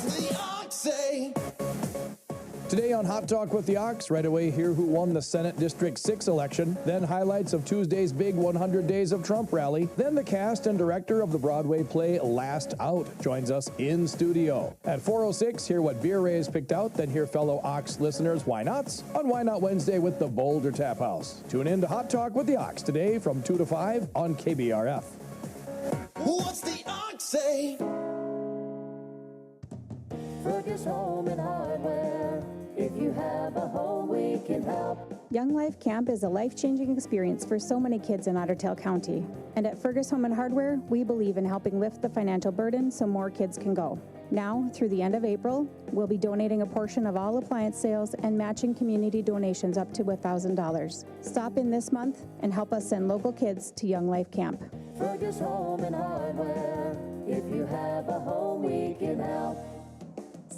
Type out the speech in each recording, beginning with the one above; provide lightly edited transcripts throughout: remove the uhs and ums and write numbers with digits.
the Ox say? Today on Hot Talk with the Ox, right away hear who won the Senate District 6 election, then highlights of Tuesday's big 100 Days of Trump rally, then the cast and director of the Broadway play Last Out joins us in studio. At 4:06, hear what beer Ray has picked out, then hear fellow Ox listeners' Why Nots on Why Not Wednesday with the Boulder Tap House. Tune in to Hot Talk with the Ox today from 2 to 5 on KBRF. What's the Ox say? Fergus Home and Hardware. If you have a home, we can help. Young Life Camp is a life-changing experience for so many kids in Otter Tail County. And at Fergus Home and Hardware, we believe in helping lift the financial burden so more kids can go. Now, through the end of April, we'll be donating a portion of all appliance sales and matching community donations up to $1,000. Stop in this month and help us send local kids to Young Life Camp. Fergus Home and Hardware. If you have a home, we can help.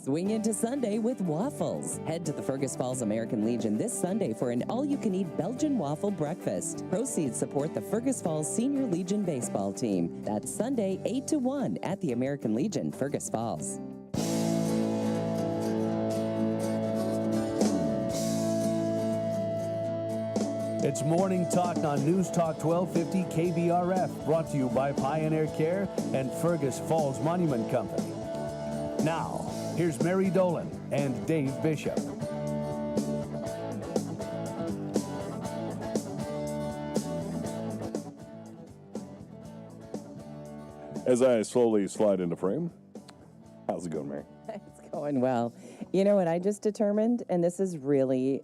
Swing into Sunday with waffles. Head to the Fergus Falls American Legion this Sunday for an all-you-can-eat Belgian waffle breakfast. Proceeds support the Fergus Falls Senior Legion baseball team. That's Sunday, 8 to 1 at the American Legion, Fergus Falls. It's Morning Talk on News Talk 1250 KBRF, brought to you by Pioneer Care and Fergus Falls Monument Company. Now, here's Mary Dolan and Dave Bishop. As I slowly slide into frame, how's it going, Mary? It's going well. You know what I just determined? And this is really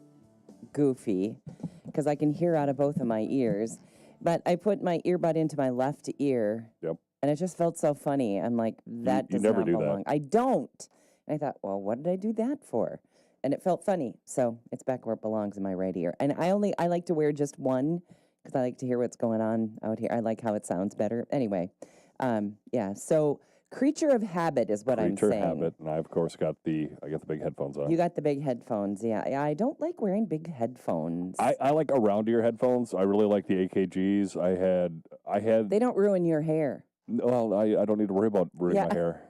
goofy because I can hear out of both of my ears. But I put my earbud into my left ear. Yep. And it just felt so funny. I'm like, that does never not do belong. that. I don't. And I thought, well, what did I do that for? And it felt funny. So it's back where it belongs in my right ear. And I like to wear just one because I like to hear what's going on out here. I like how it sounds better. Anyway, yeah. So creature of habit is what I'm saying. Creature habit. And I, of course, got the big headphones on. You got the big headphones. Yeah. I don't like wearing big headphones. I like around ear headphones. I really like the AKGs. I had. They don't ruin your hair. Well, I don't need to worry about ruining my hair.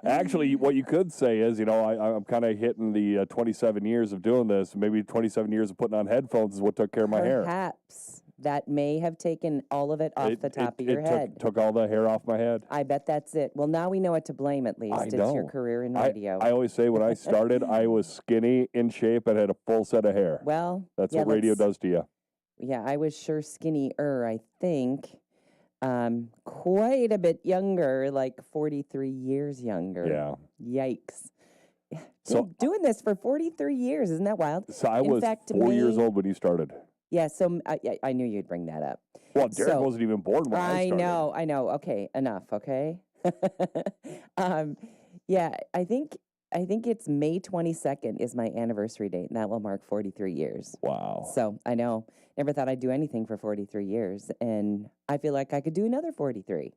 Actually, what you could say is, I'm kind of hitting the 27 years of doing this. Maybe 27 years of putting on headphones is what took care of my hair. Perhaps that may have taken all of it off the top of your head. Took all the hair off my head. I bet that's it. Well, now we know what to blame at least. I It's know. your career in radio. I always say when I started, I was skinny, in shape, and had a full set of hair. Well, That's yeah, what radio does to you. Yeah, I was sure skinnier, I think. Quite a bit younger, like 43 years younger. Yeah. Yikes. So doing this for 43 years, isn't that wild? So I In was fact, 4 years old when you started. Yeah, so I knew you'd bring that up. Well, Derek wasn't even born when I started. I know. Okay, enough, okay? Yeah, I think it's May 22nd is my anniversary date, and that will mark 43 years. Wow. So I know. Never thought I'd do anything for 43 years, and I feel like I could do another 43.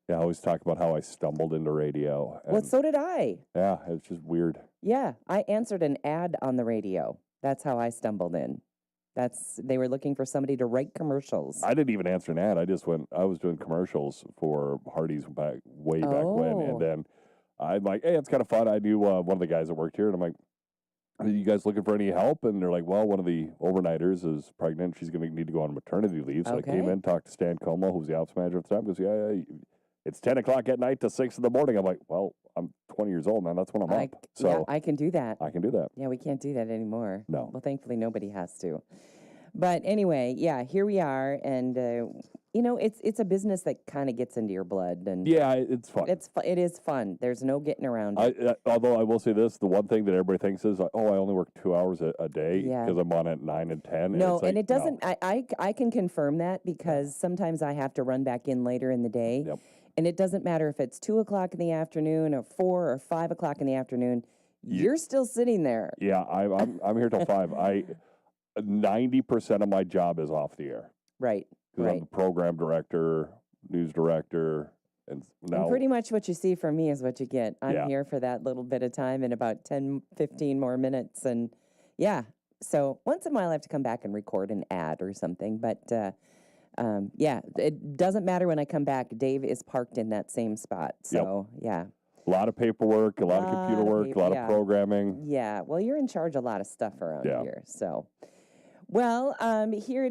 Yeah, I always talk about how I stumbled into radio. Well, so did I. Yeah, it's just weird. Yeah, I answered an ad on the radio. That's how I stumbled in. They were looking for somebody to write commercials. I didn't even answer an ad. I was doing commercials for Hardee's way back when, and then I'm like, hey, it's kind of fun. I knew one of the guys that worked here, and I'm like, are you guys looking for any help? And they're like, well, one of the overnighters is pregnant. She's going to need to go on maternity leave. So I came in, talked to Stan Como, who was the ops manager at the time. He goes, yeah, it's 10 o'clock at night to 6 in the morning. I'm like, well, I'm 20 years old, man. That's when I'm up. So yeah, I can do that. I can do that. Yeah, we can't do that anymore. No. Well, thankfully, nobody has to. But anyway, yeah, here we are. And, it's a business that kind of gets into your blood. And yeah, it's fun. It is fun. There's no getting around it. Although I will say this, the one thing that everybody thinks is, I only work 2 hours a day because I'm on at 9 and 10. No, and it doesn't. No. I can confirm that because sometimes I have to run back in later in the day. Yep. And it doesn't matter if it's 2 o'clock in the afternoon or 4 or 5 o'clock in the afternoon. You're still sitting there. Yeah, I'm here till 5. 90% of my job is off the air. Right. Because I'm the program director, news director, and now... And pretty much what you see from me is what you get. I'm here for that little bit of time in about 10, 15 more minutes. And yeah, so once in a while I have to come back and record an ad or something. But yeah, it doesn't matter when I come back. Dave is parked in that same spot. So yeah. A lot of paperwork, a lot of computer work, a lot of programming. Yeah, well, you're in charge of a lot of stuff around here, so. Well, here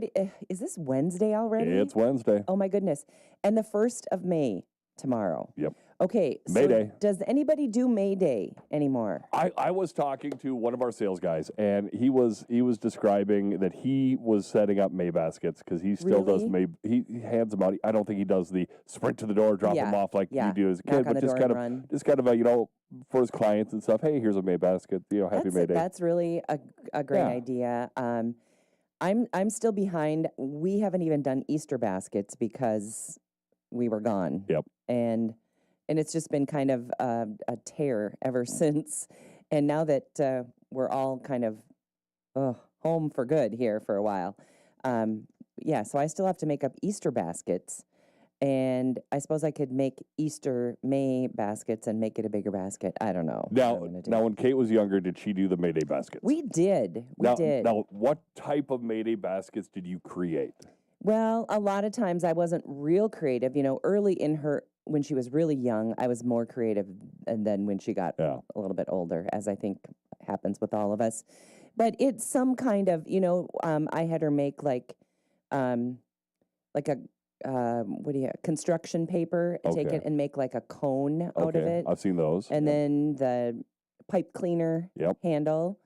is this Wednesday already? It's Wednesday. Oh, my goodness. And the 1st of May tomorrow. Yep. Okay, May Day. Does anybody do May Day anymore? I was talking to one of our sales guys, and he was describing that he was setting up May baskets because he still does May. He hands them out. I don't think he does the sprint to the door, drop them off like you do as a kid, but just kind of for his clients and stuff. Hey, here's a May basket. Happy May Day. That's really a great idea. I'm still behind. We haven't even done Easter baskets because we were gone. Yep. And it's just been kind of a tear ever since. And now that we're all kind of home for good here for a while, so I still have to make up Easter baskets. And I suppose I could make Easter May baskets and make it a bigger basket. I don't know. Now, when Kate was younger, did she do the May Day baskets? We did. We did. Now, what type of May Day baskets did you create? Well, a lot of times I wasn't real creative. Early when she was really young, I was more creative, and then when she got a little bit older, as I think happens with all of us. But it's some kind of, I had her make like a construction paper, take it and make like a cone out of it. I've seen those. And then the pipe cleaner handle.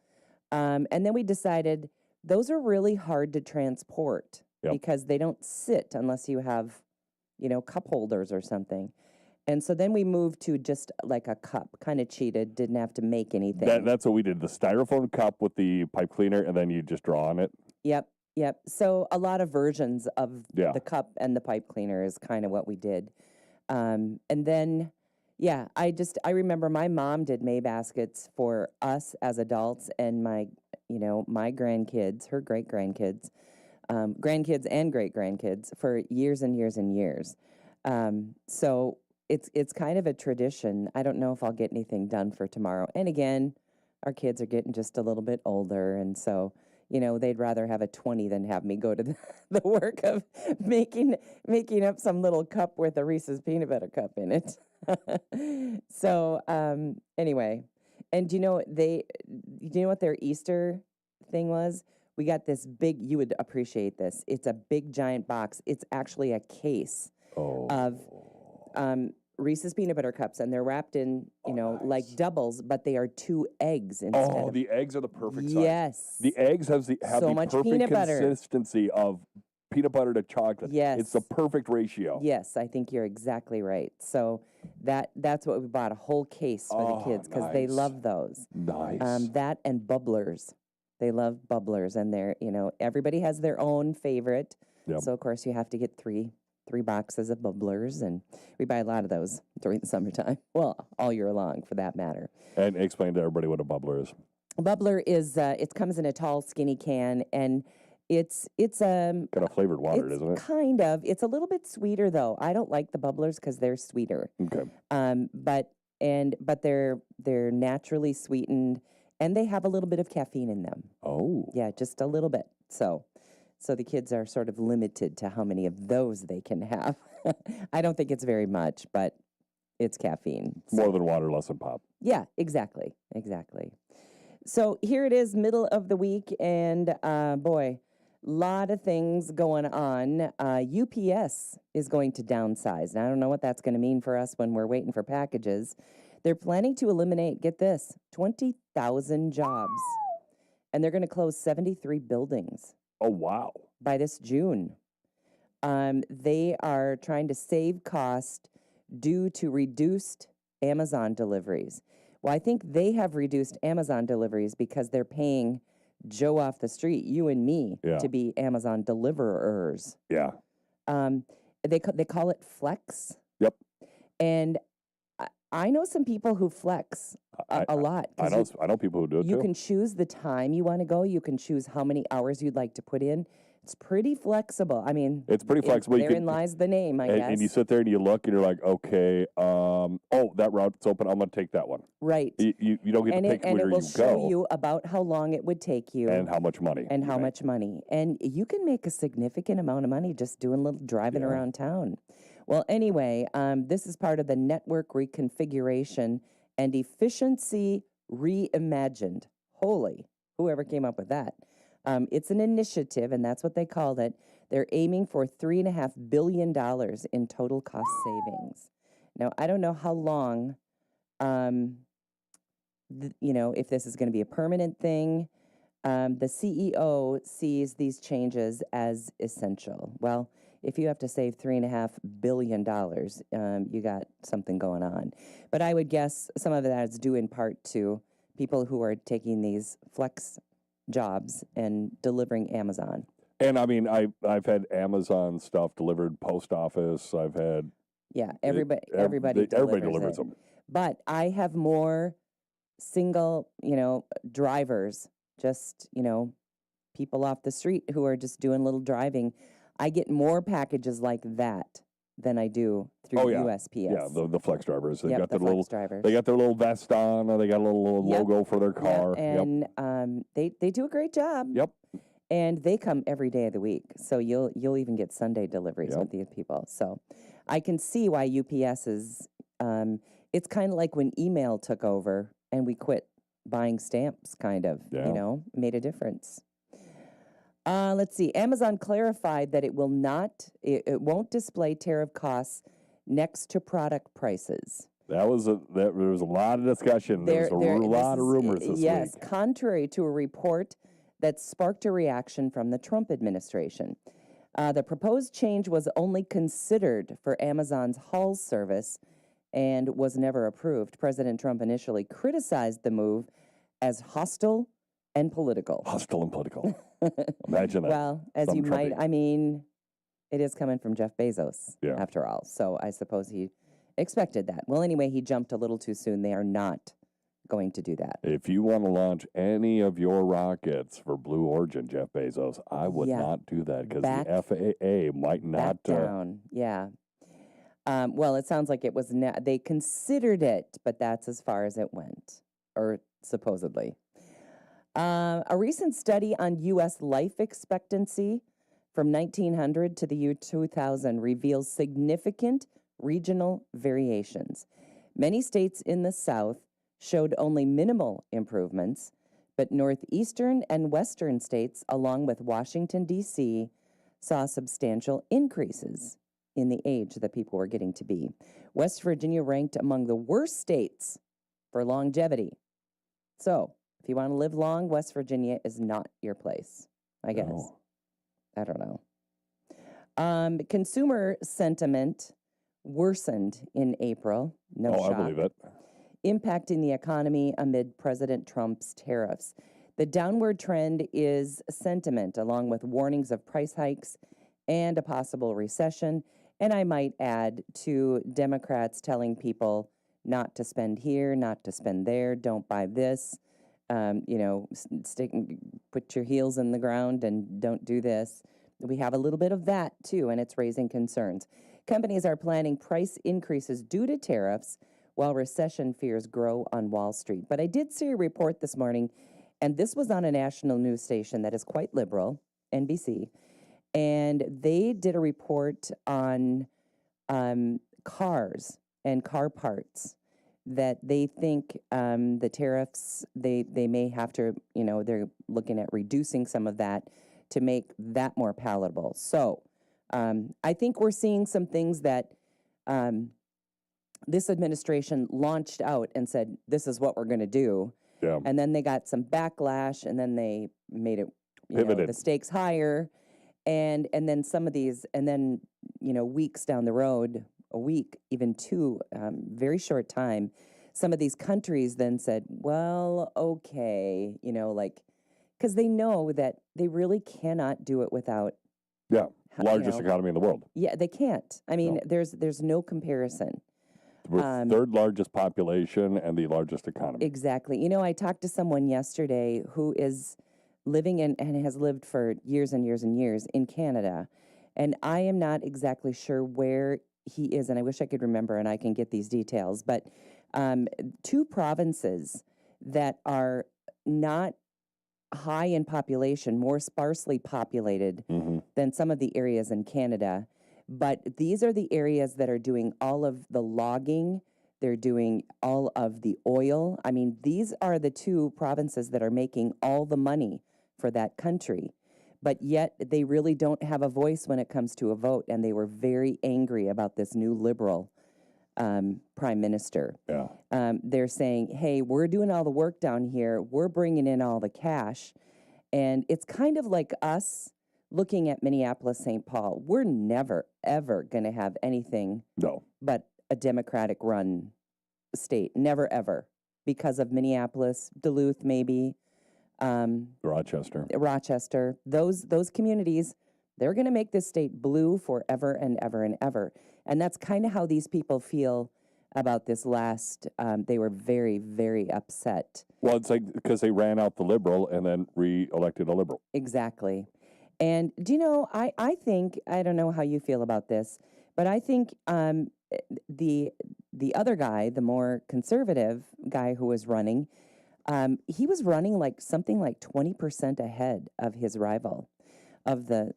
And then we decided those are really hard to transport because they don't sit unless you have, cup holders or something. And so then we moved to just like a cup, kind of cheated, didn't have to make anything. That's what we did, the styrofoam cup with the pipe cleaner, and then you just draw on it. Yep. So a lot of versions of the cup and the pipe cleaner is kind of what we did. And then, I remember my mom did May baskets for us as adults and my grandkids, her great-grandkids, grandkids and great-grandkids for years and years and years. So it's kind of a tradition. I don't know if I'll get anything done for tomorrow. And again, our kids are getting just a little bit older, and so they'd rather have a 20 than have me go to the work of making up some little cup with a Reese's peanut butter cup in it. So anyway, and do you know what their Easter thing was? We got this big. You would appreciate this. It's a big giant box. It's actually a case of Reese's peanut butter cups, and they're wrapped in, nice. Like doubles, but they are 2 eggs instead. Oh, the eggs are the perfect size. Yes. The eggs have the much perfect peanut butter. consistency of peanut butter to chocolate. Yes. It's the perfect ratio. Yes, I think you're exactly right. So that's what we bought, a whole case for the kids because they love those. Nice. That and bubblers. They love bubblers, and they're, everybody has their own favorite. Yep. So, of course, you have to get three boxes of bubblers, and we buy a lot of those during the summertime. Well, all year long, for that matter. And explain to everybody what a bubbler is. A bubbler is, it comes in a tall, skinny can, and it's kind of flavored water, isn't it? Kind of. It's a little bit sweeter, though. I don't like the bubblers because they're sweeter. Okay. But they're naturally sweetened, and they have a little bit of caffeine in them. Oh. Yeah, just a little bit. So the kids are sort of limited to how many of those they can have. I don't think it's very much, but it's caffeine. So. More than water, less than pop. Yeah, exactly. So here it is, middle of the week, and boy, lot of things going on. UPS is going to downsize. Now, I don't know what that's going to mean for us when we're waiting for packages. They're planning to eliminate, get this, 20,000 jobs, and they're going to close 73 buildings. Oh, wow. By this June. They are trying to save cost due to reduced Amazon deliveries. Well, I think they have reduced Amazon deliveries because they're paying Joe off the street, you and me, to be Amazon deliverers. Yeah. They call it flex. Yep. And I know some people who flex a lot. I know people who do it too. You can choose the time you want to go. You can choose how many hours you'd like to put in. It's pretty flexible. I mean, it's pretty flexible. Therein lies the name, I guess. And you sit there and you look and you're like, okay, that route's open. I'm going to take that one. Right. You don't get to pick where you go. And it will show you about how long it would take you. And how much money. And how much money. And you can make a significant amount of money just doing driving around town. Well, anyway, this is part of the network reconfiguration and efficiency reimagined. Holy, whoever came up with that. It's an initiative, and that's what they called it. They're aiming for $3.5 billion in total cost savings. Now, I don't know how long, if this is going to be a permanent thing. The CEO sees these changes as essential. Well, if you have to save $3.5 billion, you got something going on. But I would guess some of that is due in part to people who are taking these flex jobs and delivering Amazon. And I mean, I've had Amazon stuff delivered, post office. I've had everybody delivers it. them. But I have more single, drivers, just, people off the street who are just doing little driving. I get more packages like that than I do through USPS. Yeah, the flex drivers. They got the their flex drivers. They got their little vest on, or they got a little logo for their car. And they do a great job. Yep. And they come every day of the week. So you'll even get Sunday deliveries with these people. So I can see why UPS is it's kind of like when email took over and we quit buying stamps, kind of, made a difference. Let's see. Amazon clarified that it won't display tariff costs next to product prices. There was a lot of discussion. There was a lot of rumors this week. Yes, contrary to a report that sparked a reaction from the Trump administration. The proposed change was only considered for Amazon's Haul service and was never approved. President Trump initially criticized the move as hostile and political. Hostile and political. Imagine that. Well, as you might, I mean, it is coming from Jeff Bezos, after all. So I suppose he expected that. Well, anyway, he jumped a little too soon. They are not going to do that. If you want to launch any of your rockets for Blue Origin, Jeff Bezos, I would not do that because the FAA might not. Back down. Yeah. Well, it sounds like it was. They considered it, but that's as far as it went, or supposedly. A recent study on U.S. life expectancy from 1900 to the year 2000 reveals significant regional variations. Many states in the South showed only minimal improvements, but northeastern and western states, along with Washington, D.C., saw substantial increases in the age that people were getting to be. West Virginia ranked among the worst states for longevity. So, if you want to live long, West Virginia is not your place, I guess. No. I don't know. Consumer sentiment worsened in April. No shock. I believe it. Impacting the economy amid President Trump's tariffs. The downward trend is sentiment, along with warnings of price hikes and a possible recession. And I might add to Democrats telling people not to spend here, not to spend there, don't buy this, put your heels in the ground and don't do this. We have a little bit of that too, and it's raising concerns. Companies are planning price increases due to tariffs while recession fears grow on Wall Street. But I did see a report this morning, and this was on a national news station that is quite liberal, NBC, and they did a report on cars and car parts that they think the tariffs, they may have to, they're looking at reducing some of that to make that more palatable. So I think we're seeing some things that this administration launched out and said, this is what we're going to do. Yeah. And then they got some backlash, and then they made it, the stakes higher. And then some of these, and then, weeks down the road, a week, even two, very short time, some of these countries then said, well, okay, because they know that they really cannot do it without. Yeah, largest economy in the world. Yeah, they can't. I mean, there's no comparison. We're third largest population and the largest economy. Exactly. I talked to someone yesterday who is living in and has lived for years and years and years in Canada. And I am not exactly sure where he is, and I wish I could remember and I can get these details. But two provinces that are not high in population, more sparsely populated than some of the areas in Canada, But these are the areas that are doing all of the logging. They're doing all of the oil. I mean, these are the two provinces that are making all the money for that country. But yet they really don't have a voice when it comes to a vote. And they were very angry about this new Liberal prime minister. Yeah. They're saying, hey, we're doing all the work down here. We're bringing in all the cash. And it's kind of like us looking at Minneapolis, St. Paul. We're never, ever going to have anything but a Democratic-run state. Never, ever. Because of Minneapolis, Duluth, maybe. Rochester. Those communities, they're going to make this state blue forever and ever and ever. And that's kind of how these people feel about this last. They were very, very upset. Well, it's like because they ran out the Liberal and then re-elected a Liberal. Exactly. And do you know, I think, I don't know how you feel about this, but I think the other guy, the more conservative guy who was running, he was running like something like 20% ahead of his rival, of the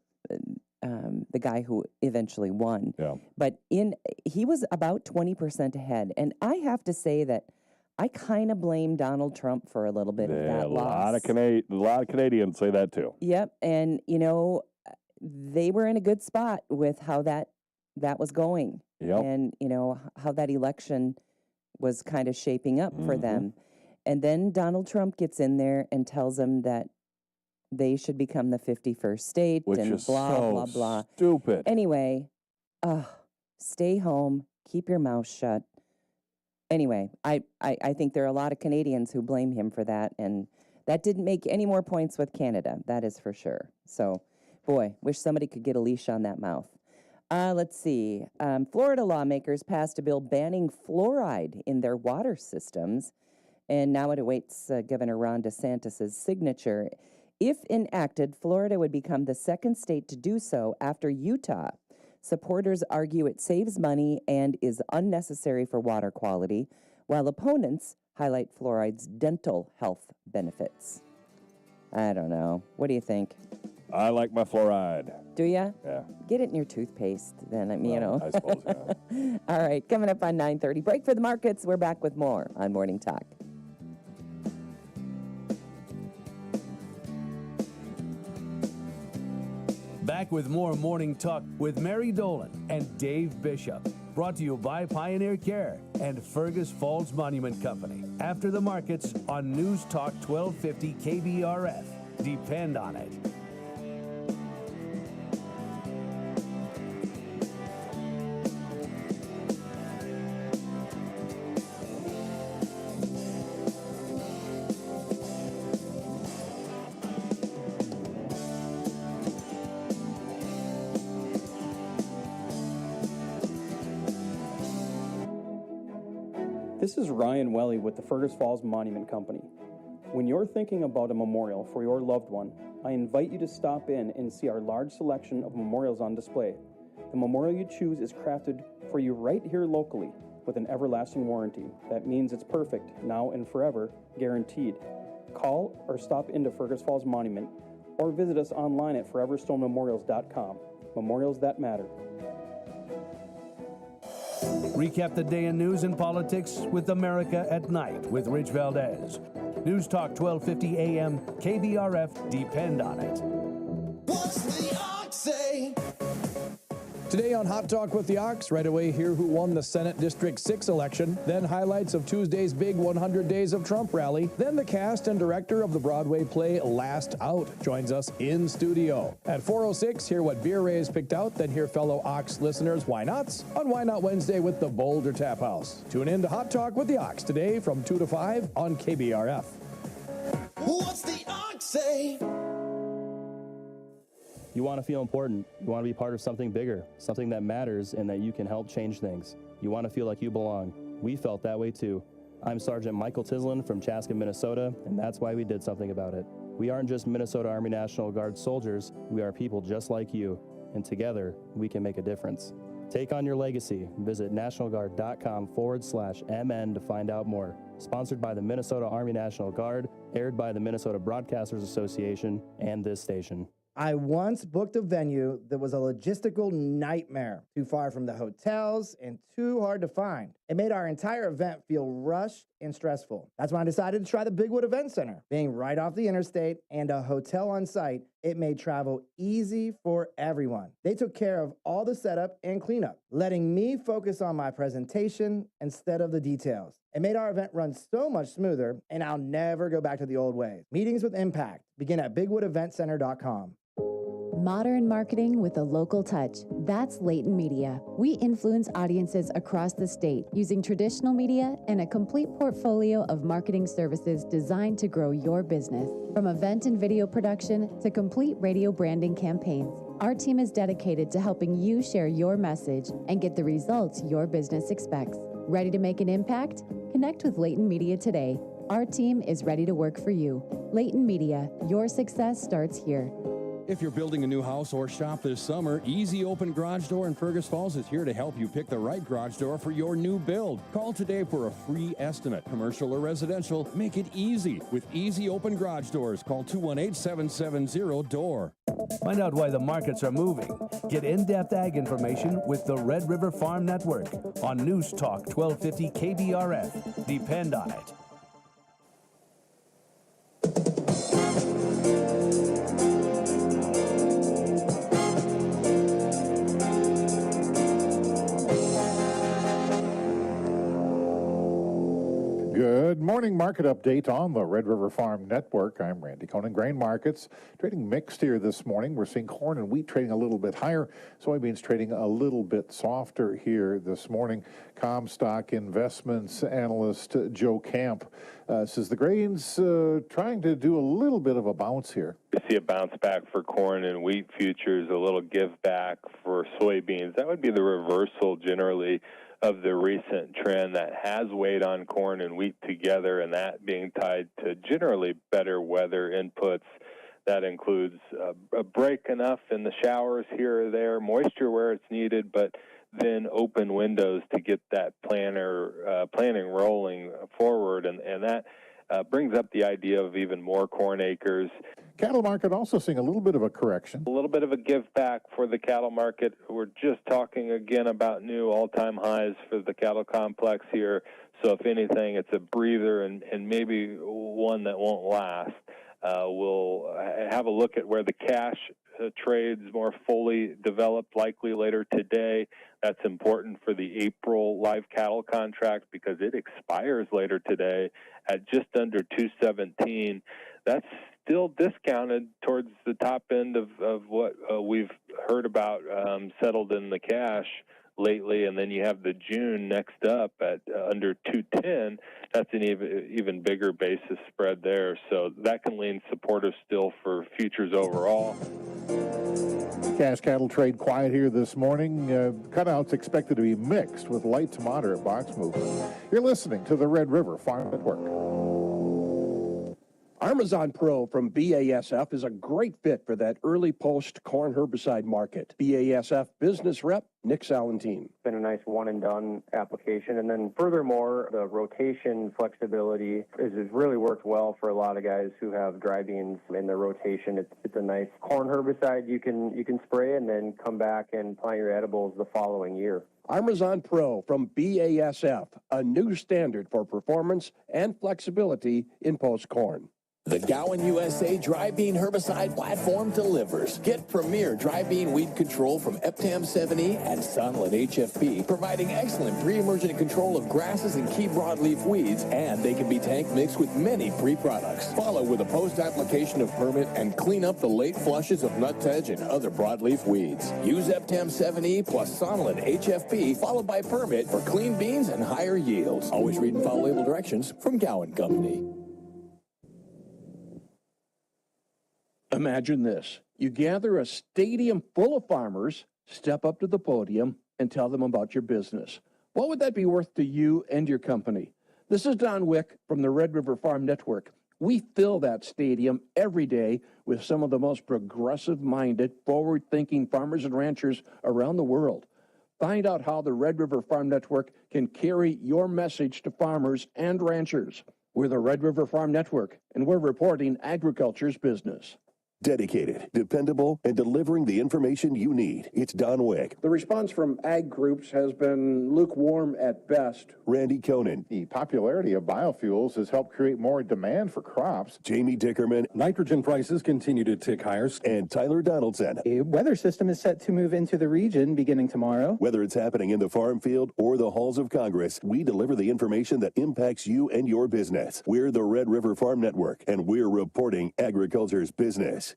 guy who eventually won. Yeah. But he was about 20% ahead. And I have to say that I kind of blame Donald Trump for a little bit of that loss. A lot of Canadians say that too. Yep. And, you know, they were in a good spot with how that was going. Yep. And, you know, how that election was kind of shaping up for them. And then Donald Trump gets in there and tells them that they should become the 51st state, Which and is blah, so blah, blah. stupid. Anyway, stay home, keep your mouth shut. Anyway, I think there are a lot of Canadians who blame him for that, and that didn't make any more points with Canada, that is for sure. So, boy, wish somebody could get a leash on that mouth. Let's see. Florida lawmakers passed a bill banning fluoride in their water systems, and now it awaits Governor Ron DeSantis' signature. If enacted, Florida would become the second state to do so after Utah. Supporters argue it saves money and is unnecessary for water quality, while opponents highlight fluoride's dental health benefits. I don't know. What do you think? I like my fluoride. Do ya? Yeah. Get it in your toothpaste, then, you know. I suppose, yeah. All right, coming up on 9:30. Break for the markets. We're back with more on Morning Talk. Back with more Morning Talk with Mary Dolan and Dave Bishop. Brought to you by Pioneer Care and Fergus Falls Monument Company. After the markets on News Talk 1250 KBRF. Depend on it. This is Ryan Welly with the Fergus Falls Monument Company. When you're thinking about a memorial for your loved one, I invite you to stop in and see our large selection of memorials on display. The memorial you choose is crafted for you right here locally with an everlasting warranty. That means it's perfect, now and forever, guaranteed. Call or stop into Fergus Falls Monument or visit us online at foreverstonememorials.com. Memorials that matter. Recap the day in news and politics with America at Night with Rich Valdez. News Talk 1250 AM, KBRF, depend on it. What's the ox say? Today on Hot Talk with the Ox, right away hear who won the Senate District 6 election, then highlights of Tuesday's big 100 Days of Trump rally, then the cast and director of the Broadway play Last Out joins us in studio. At 4:06, hear what beer Ray's picked out, then hear fellow Ox listeners Why Nots on Why Not Wednesday with the Boulder Tap House. Tune in to Hot Talk with the Ox today from 2 to 5 on KBRF. What's the ox say? You want to feel important. You want to be part of something bigger, something that matters and that you can help change things. You want to feel like you belong. We felt that way too. I'm Sergeant Michael Tislin from Chaska, Minnesota, and that's why we did something about it. We aren't just Minnesota Army National Guard soldiers, we are people just like you, and together we can make a difference. Take on your legacy. Visit nationalguard.com/MN to find out more. Sponsored by the Minnesota Army National Guard, aired by the Minnesota Broadcasters Association and this station. I once booked a venue that was a logistical nightmare, too far from the hotels and too hard to find. It made our entire event feel rushed and stressful. That's when I decided to try the Bigwood Event Center. Being right off the interstate and a hotel on site, it made travel easy for everyone. They took care of all the setup and cleanup, letting me focus on my presentation instead of the details. It made our event run so much smoother, and I'll never go back to the old ways. Meetings with impact begin at bigwoodeventcenter.com. Modern marketing with a local touch. That's Leighton Media. We influence audiences across the state using traditional media and a complete portfolio of marketing services designed to grow your business. From event and video production to complete radio branding campaigns, our team is dedicated to helping you share your message and get the results your business expects. Ready to make an impact? Connect with Leighton Media today. Our team is ready to work for you. Leighton Media, your success starts here. If you're building a new house or shop this summer, Easy Open Garage Door in Fergus Falls is here to help you pick the right garage door for your new build. Call today for a free estimate. Commercial or residential, make it easy with Easy Open Garage Doors. Call 218-770-DOOR. Find out why the markets are moving. Get in-depth ag information with the Red River Farm Network on News Talk 1250 KBRF. Depend on it. Good morning. Market update on the Red River Farm Network. I'm Randy Conan. Grain markets trading mixed here this morning. We're seeing corn and wheat trading a little bit higher. Soybeans trading a little bit softer here this morning. Comstock Investments analyst Joe Camp says the grains trying to do a little bit of a bounce here. We see a bounce back for corn and wheat futures, a little give back for soybeans. That would be the reversal generally of the recent trend that has weighed on corn and wheat together, and that being tied to generally better weather inputs. That includes a break enough in the showers here or there, moisture where it's needed, but then open windows to get that planting rolling forward, and that brings up the idea of even more corn acres. Cattle market also seeing a little bit of a correction. A little bit of a give back for the cattle market. We're just talking again about new all-time highs for the cattle complex here. So if anything, it's a breather and maybe one that won't last. We'll have a look at where the cash trades more fully developed, likely later today. That's important for the April live cattle contract because it expires later today at just under 217. That's still discounted towards the top end of what we've heard about settled in the cash lately, and then you have the June next up at under 210. That's an even bigger basis spread there, so that can lean supportive still for futures overall. Cash cattle trade quiet here this morning. Cutouts expected to be mixed with light to moderate box movement. You're listening to the Red River Farm Network. Armazon Pro from BASF is a great fit for that early post corn herbicide market. BASF business rep Nick Salentine. Been a nice one and done application, and then furthermore, the rotation flexibility has really worked well for a lot of guys who have dry beans in their rotation. It's a nice corn herbicide you can spray and then come back and plant your edibles the following year. Armazon Pro from BASF, a new standard for performance and flexibility in post corn. The Gowan USA Dry Bean Herbicide Platform delivers. Get premier dry bean weed control from Eptam 7E and Sunland HFP, providing excellent pre-emergent control of grasses and key broadleaf weeds, and they can be tank mixed with many pre-products. Follow with a post-application of permit and clean up the late flushes of nutsedge and other broadleaf weeds. Use Eptam 7E plus Sunland HFP followed by permit for clean beans and higher yields. Always read and follow label directions from Gowan Company. Imagine this. You gather a stadium full of farmers, step up to the podium, and tell them about your business. What would that be worth to you and your company? This is Don Wick from the Red River Farm Network. We fill that stadium every day with some of the most progressive-minded, forward-thinking farmers and ranchers around the world. Find out how the Red River Farm Network can carry your message to farmers and ranchers. We're the Red River Farm Network, and we're reporting agriculture's business. Dedicated, dependable, and delivering the information you need. It's Don Wick. The response from ag groups has been lukewarm at best. Randy Koenen. The popularity of biofuels has helped create more demand for crops. Jamie Dickerman. Nitrogen prices continue to tick higher. And Tyler Donaldson. A weather system is set to move into the region beginning tomorrow. Whether it's happening in the farm field or the halls of Congress, we deliver the information that impacts you and your business. We're the Red River Farm Network, and we're reporting agriculture's business.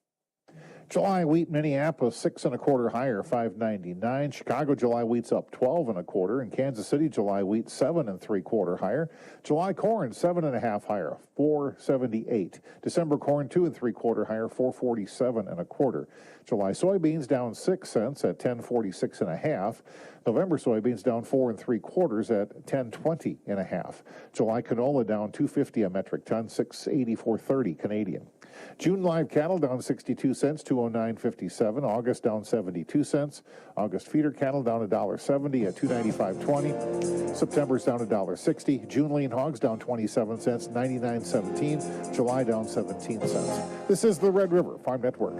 July wheat, Minneapolis 6 1/4 higher, $5.99. Chicago July wheat's up 12 1/4. In Kansas City July wheat 7 3/4 higher. July corn 7 1/2 higher, $4.78. December corn 2 3/4 higher, $4.47 1/4. July soybeans down 6 cents at $10.46 1/2. November soybeans down 4 3/4 at $10.20 1/2. July canola down $2.50 a metric ton, $6.84.30 Canadian. June live cattle down 62 cents, $209.57. August down 72 cents. August feeder cattle down $1.70 at $295.20. September's down $1.60. June lean hogs down 27 cents, $99.17. July down 17 cents. This is the Red River Farm Network.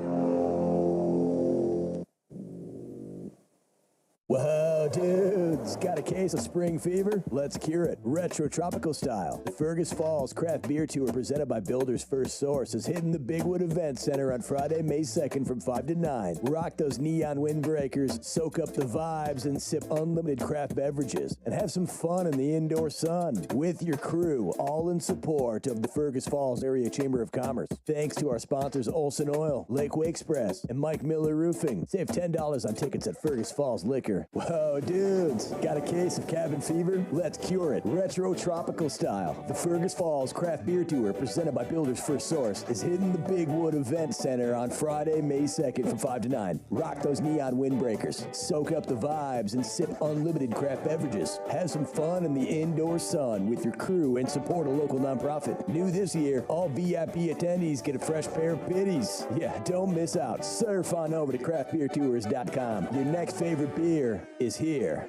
Whoa, dudes, got a case of spring fever? Let's cure it. Retro tropical style. The Fergus Falls Craft Beer Tour presented by Builder's First Source is hitting the Bigwood Event Center on Friday, May 2nd from 5 to 9. Rock those neon windbreakers, soak up the vibes, and sip unlimited craft beverages. And have some fun in the indoor sun with your crew, all in support of the Fergus Falls Area Chamber of Commerce. Thanks to our sponsors Olson Oil, Lakeway Express, and Mike Miller Roofing. Save $10 on tickets at Fergus Falls Liquor. Whoa, dudes, got a case of cabin fever? Let's cure it. Retro tropical style. The Fergus Falls Craft Beer Tour, presented by Builder's First Source, is hitting the Bigwood Event Center on Friday, May 2nd from 5 to 9. Rock those neon windbreakers, soak up the vibes, and sip unlimited craft beverages. Have some fun in the indoor sun with your crew and support a local nonprofit. New this year, all VIP attendees get a fresh pair of pitties. Yeah, don't miss out. Surf on over to craftbeertours.com. Your next favorite beer is here.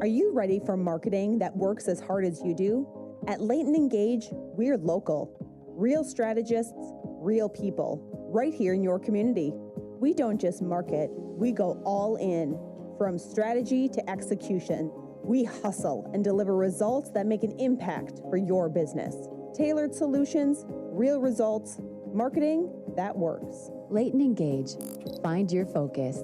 Are you ready for marketing that works as hard as you do? At Leighton Engage, we're local. Real strategists, real people, right here in your community. We don't just market, we go all in. From strategy to execution, we hustle and deliver results that make an impact for your business. Tailored solutions, real results, marketing that works. Leighton Engage. Find your focus.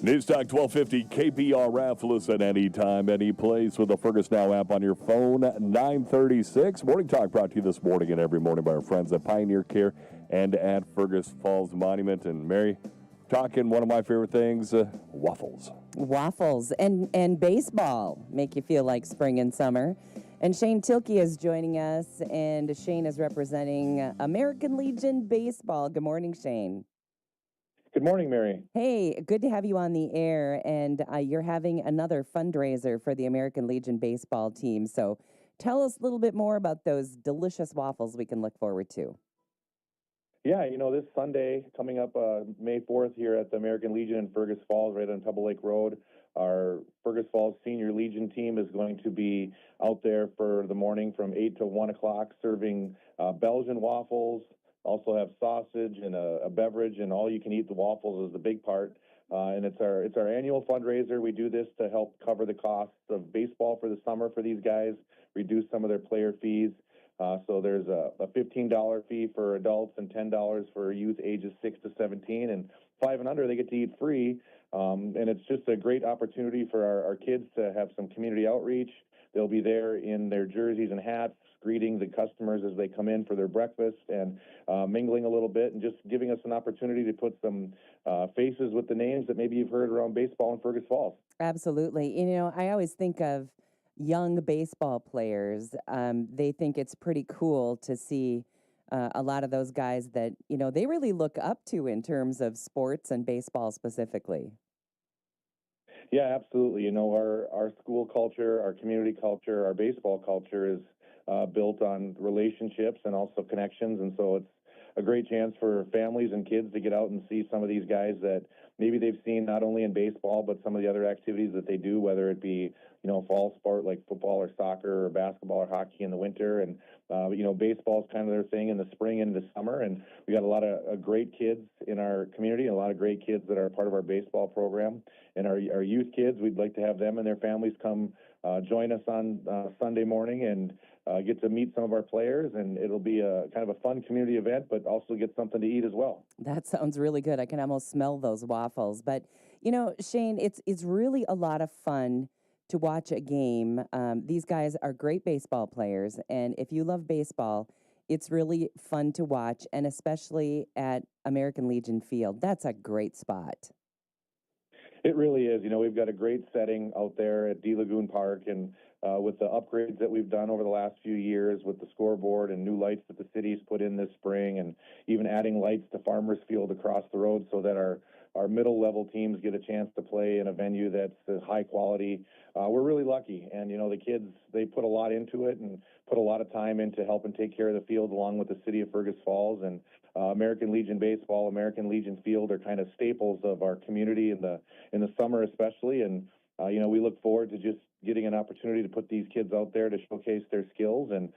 News Talk 1250 KBRF. Listen anytime, any place with the Fergus Now app on your phone. 9:36. Morning Talk brought to you this morning and every morning by our friends at Pioneer Care and at Fergus Falls Monument. And Mary, talking one of my favorite things, waffles. Waffles and baseball make you feel like spring and summer. And Shane Tilke is joining us, and Shane is representing American Legion Baseball. Good morning, Shane. Good morning, Mary. Hey, good to have you on the air, and you're having another fundraiser for the American Legion baseball team. So tell us a little bit more about those delicious waffles we can look forward to. Yeah, you know, this Sunday coming up May 4th here at the American Legion in Fergus Falls, right on Tubble Lake Road, our Fergus Falls Senior Legion team is going to be out there for the morning from 8 to 1 o'clock serving Belgian waffles. Also have sausage and a beverage, and all you can eat the waffles is the big part. And it's our annual fundraiser. We do this to help cover the costs of baseball for the summer for these guys, reduce some of their player fees. So there's a $15 fee for adults and $10 for youth ages 6 to 17, and 5 and under they get to eat free. And it's just a great opportunity for our kids to have some community outreach. They'll be there in their jerseys and hats, greeting the customers as they come in for their breakfast and mingling a little bit and just giving us an opportunity to put some faces with the names that maybe you've heard around baseball in Fergus Falls. Absolutely. You know, I always think of young baseball players. They think it's pretty cool to see a lot of those guys that, you know, they really look up to in terms of sports and baseball specifically. Yeah, absolutely. You know, our school culture, our community culture, our baseball culture is built on relationships and also connections. And so it's a great chance for families and kids to get out and see some of these guys that maybe they've seen not only in baseball, but some of the other activities that they do, whether it be, fall sport like football or soccer or basketball or hockey in the winter. And, baseball is kind of their thing in the spring and the summer. And we got a lot of great kids in our community, and a lot of great kids that are part of our baseball program. And our youth kids, we'd like to have them and their families come join us on Sunday morning and get to meet some of our players. And it'll be a kind of a fun community event, but also get something to eat as well. That sounds really good. I can almost smell those waffles. But, Shane, it's really a lot of fun to watch a game. These guys are great baseball players, and if you love baseball, it's really fun to watch, and especially at American Legion Field. That's a great spot. It really is. We've got a great setting out there at D Lagoon Park, and with the upgrades that we've done over the last few years with the scoreboard and new lights that the city's put in this spring, and even adding lights to Farmers Field across the road so that our middle level teams get a chance to play in a venue that's high quality. We're really lucky. And, the kids, they put a lot into it and put a lot of time into helping take care of the field along with the city of Fergus Falls. And American Legion Baseball, American Legion Field are kind of staples of our community in the summer especially. And, we look forward to just getting an opportunity to put these kids out there to showcase their skills. And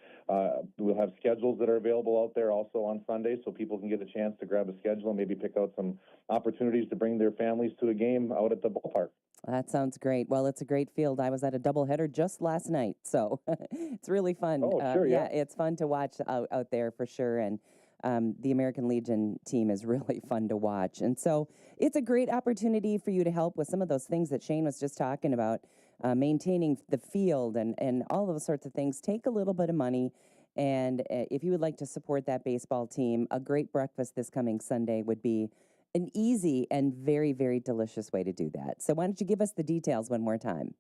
we'll have schedules that are available out there also on Sunday, so people can get a chance to grab a schedule and maybe pick out some opportunities to bring their families to a game out at the ballpark. That sounds great. Well, it's a great field. I was at a doubleheader just last night, so it's really fun. Oh, sure, yeah. It's fun to watch out there for sure. And the American Legion team is really fun to watch. And so it's a great opportunity for you to help with some of those things that Shane was just talking about, maintaining the field and all those sorts of things. Take a little bit of money, and if you would like to support that baseball team, a great breakfast this coming Sunday would be an easy and very, very delicious way to do that. So why don't you give us the details one more time?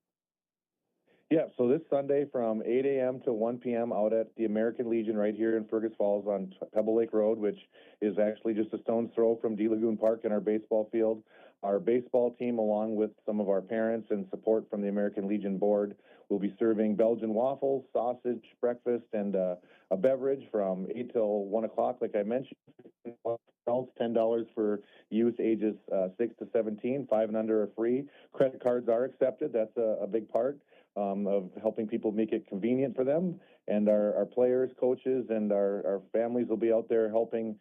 Yeah, so this Sunday from 8 a.m. to 1 p.m. out at the American Legion right here in Fergus Falls on Pebble Lake Road, which is actually just a stone's throw from D Lagoon Park and our baseball field. Our baseball team, along with some of our parents and support from the American Legion board, will be serving Belgian waffles, sausage, breakfast, and a beverage from 8 till 1 o'clock, like I mentioned. $10 for youth ages 6 to 17, 5 and under are free. Credit cards are accepted. That's a big part of helping people make it convenient for them. And our players, coaches, and our families will be out there helping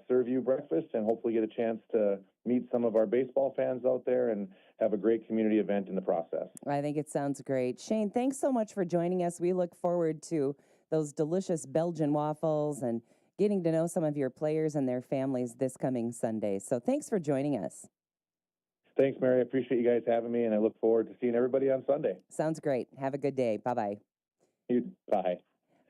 serve you breakfast and hopefully get a chance to meet some of our baseball fans out there and have a great community event in the process. I think it sounds great. Shane, thanks so much for joining us. We look forward to those delicious Belgian waffles and getting to know some of your players and their families this coming Sunday. So thanks for joining us. Thanks, Mary. I appreciate you guys having me, and I look forward to seeing everybody on Sunday. Sounds great. Have a good day. Bye-bye. Bye.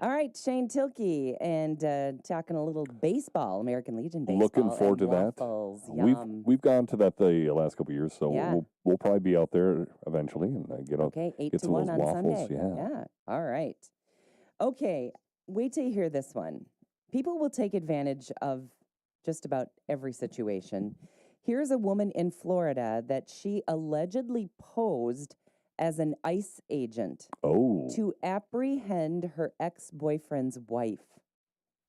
All right, Shane Tilke, and talking a little baseball, American Legion baseball. Looking forward to waffles. that. Yum. We've gone to that the last couple of years, so Yeah. we'll probably be out there eventually and get out. Okay, 8 get to some 1 of those on waffles. Sunday. Yeah. All right. Okay, wait till you hear this one. People will take advantage of just about every situation. Here's a woman in Florida that she allegedly posed as an ICE agent to apprehend her ex-boyfriend's wife.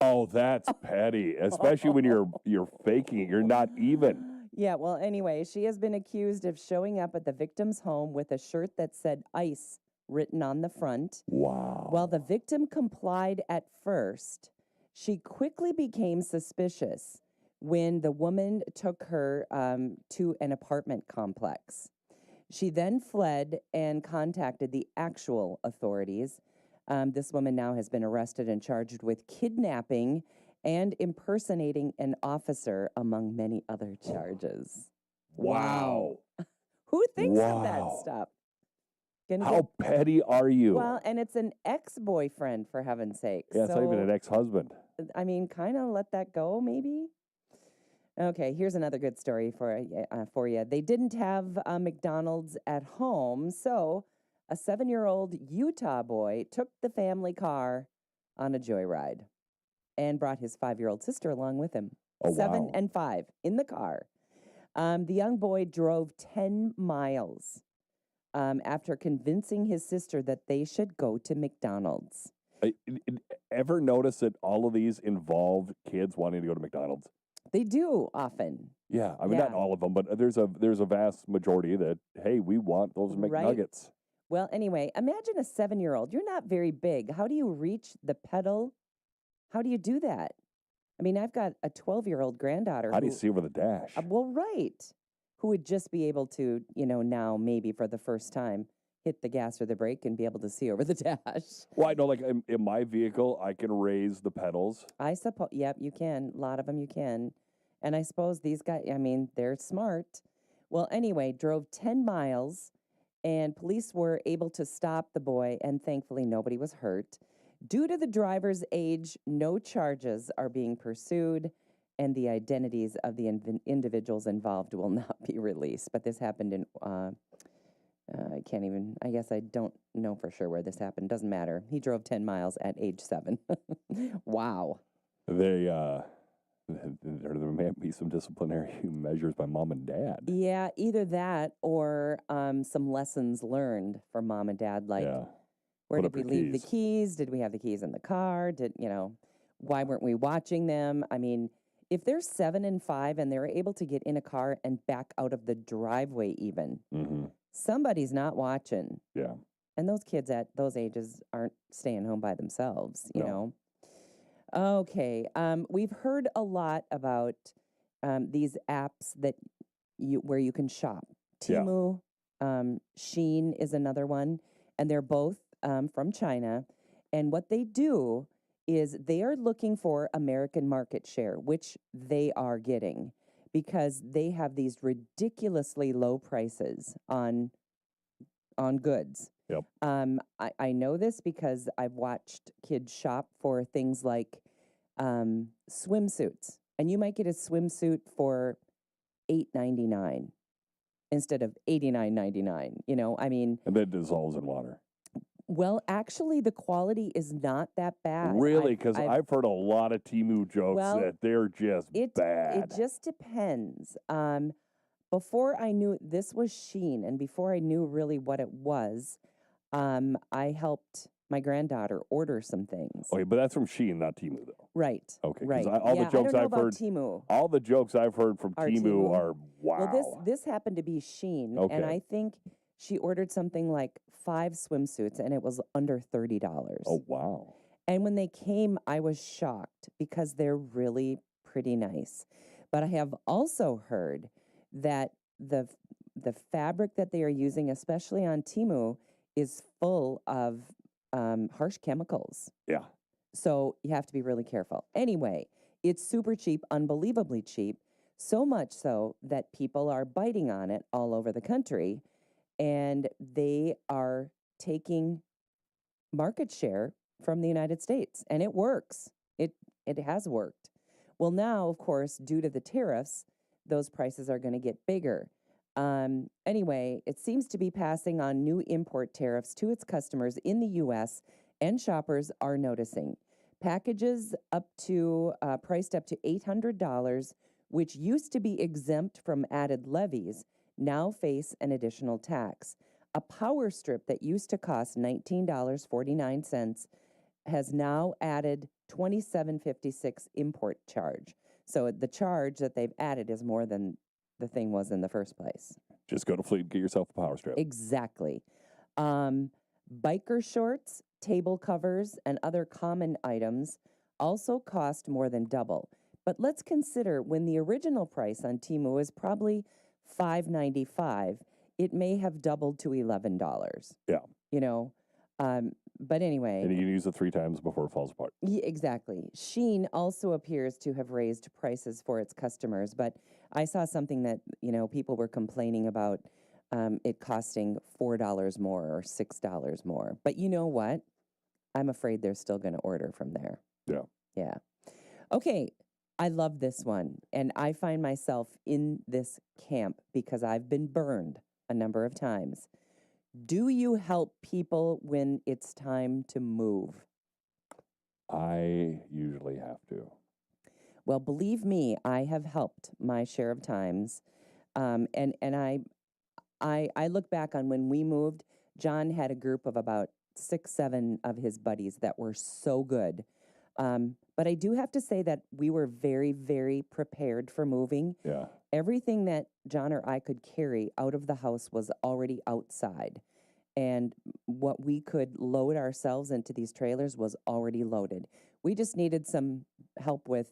Oh, that's petty, especially when you're faking. You're not even. Yeah, well, anyway, she has been accused of showing up at the victim's home with a shirt that said ICE written on the front. Wow. While the victim complied at first, she quickly became suspicious when the woman took her to an apartment complex. She then fled and contacted the actual authorities. This woman now has been arrested and charged with kidnapping and impersonating an officer, among many other charges. Wow. Who thinks of that stuff? How petty are you? Well, and it's an ex-boyfriend, for heaven's sake. Yeah, it's not even an ex-husband. I mean, kind of let that go, maybe? Okay, here's another good story for you. They didn't have McDonald's at home, so a 7-year-old Utah boy took the family car on a joyride and brought his 5-year-old sister along with him. Oh, 7 and 5 in the car. The young boy drove 10 miles after convincing his sister that they should go to McDonald's. Ever notice that all of these involve kids wanting to go to McDonald's? They do often. Yeah, I mean, not Yeah. all of them, but there's a vast majority that, hey, we want those Right. McNuggets. Well, anyway, imagine a 7-year-old. You're not very big. How do you reach the pedal? How do you do that? I mean, I've got a 12-year-old granddaughter. How do you see over the dash? Well, right. Who would just be able to, now maybe for the first time, hit the gas or the brake and be able to see over the dash. Well, I know, like in my vehicle, I can raise the pedals. I suppose, yep, you can. A lot of them you can. And I suppose these guys, I mean, they're smart. Well, anyway, drove 10 miles, and police were able to stop the boy, and thankfully nobody was hurt. Due to the driver's age, no charges are being pursued, and the identities of the individuals involved will not be released. But this happened in, I guess I don't know for sure where this happened. Doesn't matter. He drove 10 miles at age 7. Wow. There may be some disciplinary measures by mom and dad. Yeah, either that or some lessons learned from mom and dad, like where Put did we up your leave the keys? Did we have the keys in the car? Why weren't we watching them? I mean, if they're 7 and 5 and they're able to get in a car and back out of the driveway even, somebody's not watching. Yeah. And those kids at those ages aren't staying home by themselves, you No. know. Okay, we've heard a lot about these apps where you can shop. Yeah. Temu, Shein is another one, and they're both from China. And what they do is they are looking for American market share, which they are getting because they have these ridiculously low prices on goods. Yep. I know this because I've watched kids shop for things like swimsuits, and you might get a swimsuit for $8.99 instead of $89.99. I mean, And then it dissolves in water. well, actually, the quality is not that bad. Really? Because I've heard a lot of Temu jokes Well, that they're just bad. It just depends. Before I knew this was Shein, and before I knew really what it was, I helped my granddaughter order some things. Okay, but that's from Shein, not Temu, though. Right. Okay. Right. All Yeah, the jokes I don't know I've about heard, Temu. all the jokes I've heard from Are Temu are wow. Well, this happened to be Shein, and Okay. I think she ordered something like 5 swimsuits, and it was under $30. Oh wow. And when they came, I was shocked because they're really pretty nice. But I have also heard that the fabric that they are using, especially on Temu, is full of harsh chemicals. Yeah. So you have to be really careful. Anyway, it's super cheap, unbelievably cheap, so much so that people are biting on it all over the country, and they are taking market share from the United States, and it works. It has worked. Well, now, of course, due to the tariffs, those prices are going to get bigger. Anyway, it seems to be passing on new import tariffs to its customers in the U.S., and shoppers are noticing. Packages priced up to $800, which used to be exempt from added levies, now face an additional tax. A power strip that used to cost $19.49 has now added $27.56 import charge. So the charge that they've added is more than the thing was in the first place. Just go to Fleet and get yourself a power strip. Exactly. Biker shorts, table covers, and other common items also cost more than double. But let's consider when the original price on Temu was probably $5.95, it may have doubled to $11. Yeah. But anyway. And you can use it 3 times before it falls apart. Yeah, exactly. Shein also appears to have raised prices for its customers, but I saw something that, people were complaining about it costing $4 more or $6 more. But you know what? I'm afraid they're still going to order from there. Yeah. Yeah. Okay. I love this one. And I find myself in this camp because I've been burned a number of times. Do you help people when it's time to move? I usually have to. Well, believe me, I have helped my share of times. And I look back on when we moved, John had a group of about 6, 7 of his buddies that were so good. But I do have to say that we were very, very prepared for moving. Yeah. Everything that John or I could carry out of the house was already outside. And what we could load ourselves into these trailers was already loaded. We just needed some help with,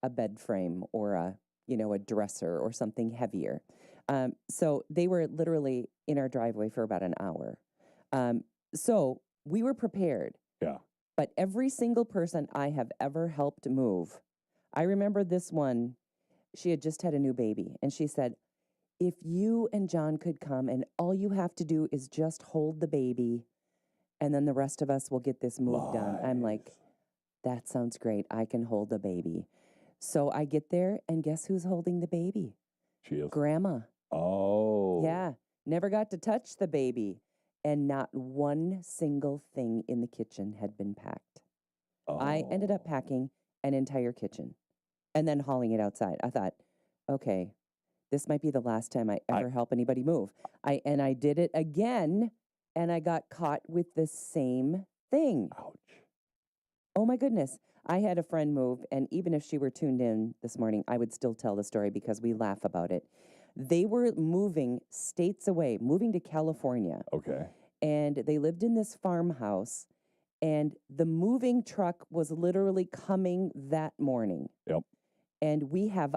a bed frame or a dresser or something heavier. So they were literally in our driveway for about an hour. So we were prepared. Yeah. But every single person I have ever helped move, I remember this one, she had just had a new baby, and she said, if you and John could come and all you have to do is just hold the baby, and then the rest of us will get this move done. I'm like, that sounds great. I can hold the baby. So I get there, and guess who's holding the baby? She is. Grandma. Oh. Yeah. Never got to touch the baby. And not one single thing in the kitchen had been packed. Oh. I ended up packing an entire kitchen and then hauling it outside. I thought, okay, this might be the last time I ever help anybody move. I did it again, and I got caught with the same thing. Ouch. Oh my goodness. I had a friend move, and even if she were tuned in this morning, I would still tell the story because we laugh about it. They were moving states away, moving to California. Okay. And they lived in this farmhouse, and the moving truck was literally coming that morning. Yep. And we have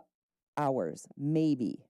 hours, maybe,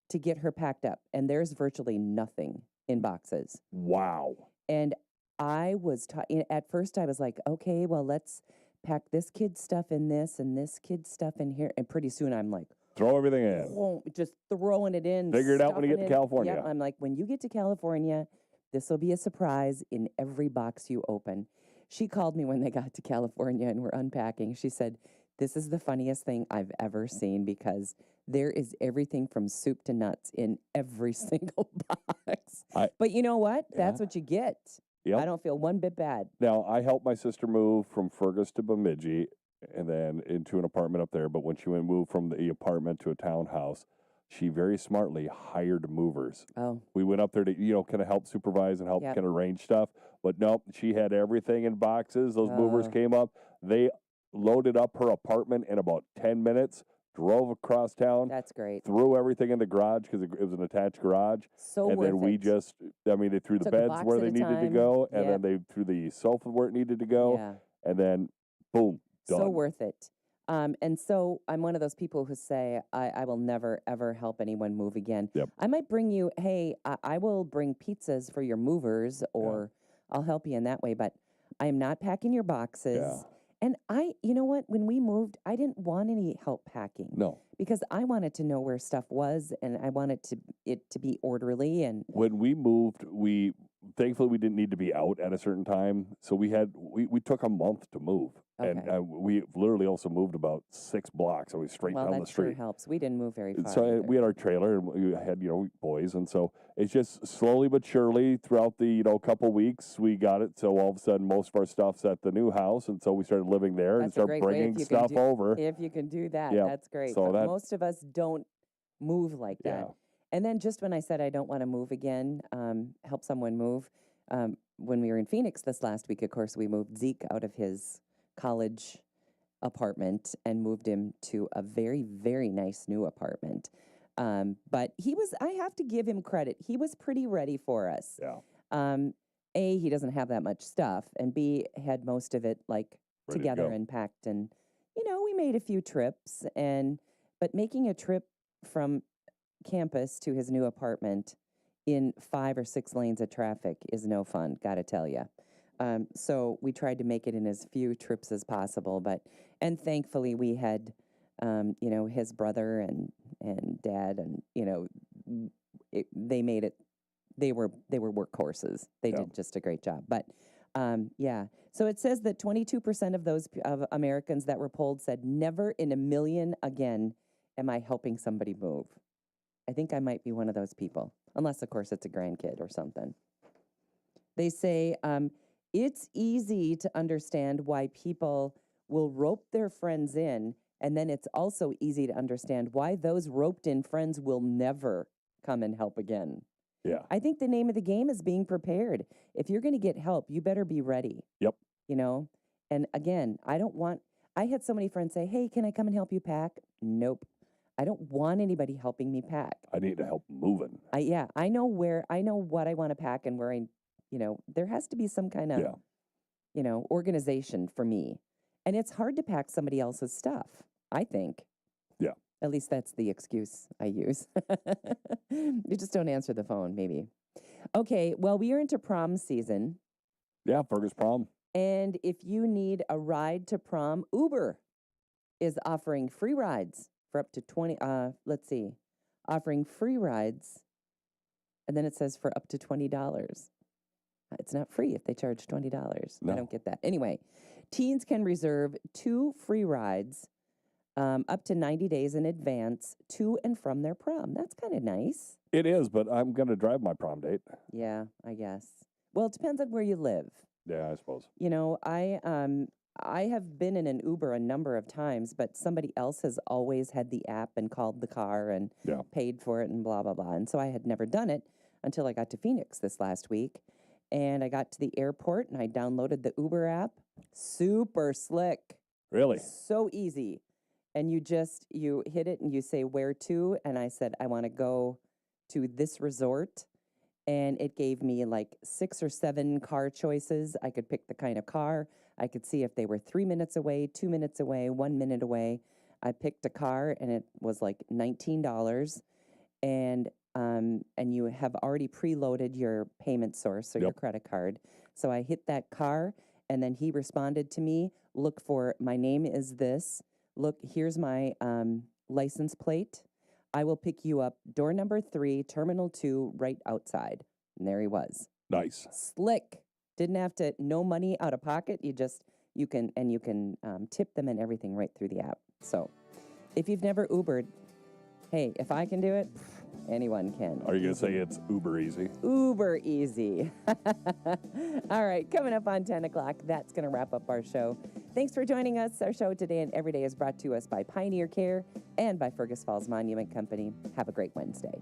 to get her packed up. And there's virtually nothing in boxes. Wow. And I was, at first I was like, okay, well, let's pack this kid's stuff in this and this kid's stuff in here. And pretty soon I'm like, throw everything in. Just throwing it in. Figure it out when you get to California. Yeah, I'm like, when you get to California, this will be a surprise in every box you open. She called me when they got to California and were unpacking. She said, this is the funniest thing I've ever seen because there is everything from soup to nuts in every single box. But you know what? That's what you get. Yep. I don't feel one bit bad. Now, I helped my sister move from Fergus to Bemidji and then into an apartment up there. But when she moved from the apartment to a townhouse, she very smartly hired movers. Oh. We went up there to, kind of help supervise and help kind of arrange stuff. But nope, she had everything in boxes. Those movers came up. They loaded up her apartment in about 10 minutes, drove across town. That's great. Threw everything in the garage because it was an attached garage. So and worth then we it. just, they threw the Took a beds box where at they a needed to time. go. And Yep. then they threw the sofa where it needed to go. Yeah. And then, boom, done. So worth it. And so I'm one of those people who say, I will never, ever help anyone move again. Yep. I might bring you, hey, I will bring pizzas for your movers, or I'll help you in that way, but I am not packing your boxes. Yeah. And you know what? When we moved, I didn't want any help packing. No. Because I wanted to know where stuff was, and I wanted it to be orderly. And when we moved, thankfully we didn't need to be out at a certain time, so we took a month to move. Okay. And we literally also moved about 6 blocks, so we straight well, down that the street. sure helps. We didn't move very far. So either. we had our trailer, and we had boys, and so it's just slowly but surely throughout the couple weeks we got it. So all of a sudden, most of our stuff's at the new house, and so we started living there and started bringing stuff over. If you can do that, Yep. that's great. So but most of us don't move like that. Yeah. And then just when I said I don't want to move again, help someone move. When we were in Phoenix this last week, of course, we moved Zeke out of his college apartment and moved him to a very, very nice new apartment. But I have to give him credit. He was pretty ready for us. Yeah. A, he doesn't have that much stuff, and B, had most of it Ready together to go. and packed. And, we made a few trips, but making a trip from campus to his new apartment in 5 or 6 lanes of traffic is no fun, gotta tell you. So we tried to make it in as few trips as possible, and thankfully we had, his brother and dad, and they made it. They were workhorses. They did just a great job. But yeah, so it says that 22% of those of Americans that were polled said, "Never in a million again am I helping somebody move." I think I might be one of those people, unless of course it's a grandkid or something. They say it's easy to understand why people will rope their friends in, and then it's also easy to understand why those roped in friends will never come and help again. Yeah. I think the name of the game is being prepared. If you're going to get help, you better be ready. Yep. And again, I had so many friends say, hey, can I come and help you pack? Nope. I don't want anybody helping me pack. I need to help moving. I know what I want to pack and where there has to be some kind of, organization for me. And it's hard to pack somebody else's stuff, I think. Yeah. At least that's the excuse I use. You just don't answer the phone, maybe. Okay, well, we are into prom season. Yeah, Fergus prom. And if you need a ride to prom, Uber is offering free rides for up to 20, offering free rides. And then it says for up to $20. It's not free if they charge $20. No. I don't get that. Anyway, teens can reserve 2 free rides up to 90 days in advance to and from their prom. That's kind of nice. It is, but I'm going to drive my prom date. Yeah, I guess. Well, it depends on where you live. Yeah, I suppose. I have been in an Uber a number of times, but somebody else has always had the app and called the car and paid for it and blah, blah, blah. And so I had never done it until I got to Phoenix this last week. And I got to the airport and I downloaded the Uber app. Super slick. Really? So easy. And you hit it and you say where to. And I said, I want to go to this resort. And it gave me like 6 or 7 car choices. I could pick the kind of car. I could see if they were 3 minutes away, 2 minutes away, 1 minute away. I picked a car and it was like $19. And you have already preloaded your payment source or your credit card. So I hit that car and then he responded to me, look for my name is this. Look, here's my license plate. I will pick you up door number 3, terminal 2, right outside. And there he was. Nice. Slick. Didn't have to, no money out of pocket. You can tip them and everything right through the app. So if you've never Ubered, hey, if I can do it, anyone can. Are you going to say it's uber easy? Uber easy. All right, coming up on 10 o'clock, that's going to wrap up our show. Thanks for joining us. Our show today and every day is brought to us by Pioneer Care and by Fergus Falls Monument Company. Have a great Wednesday.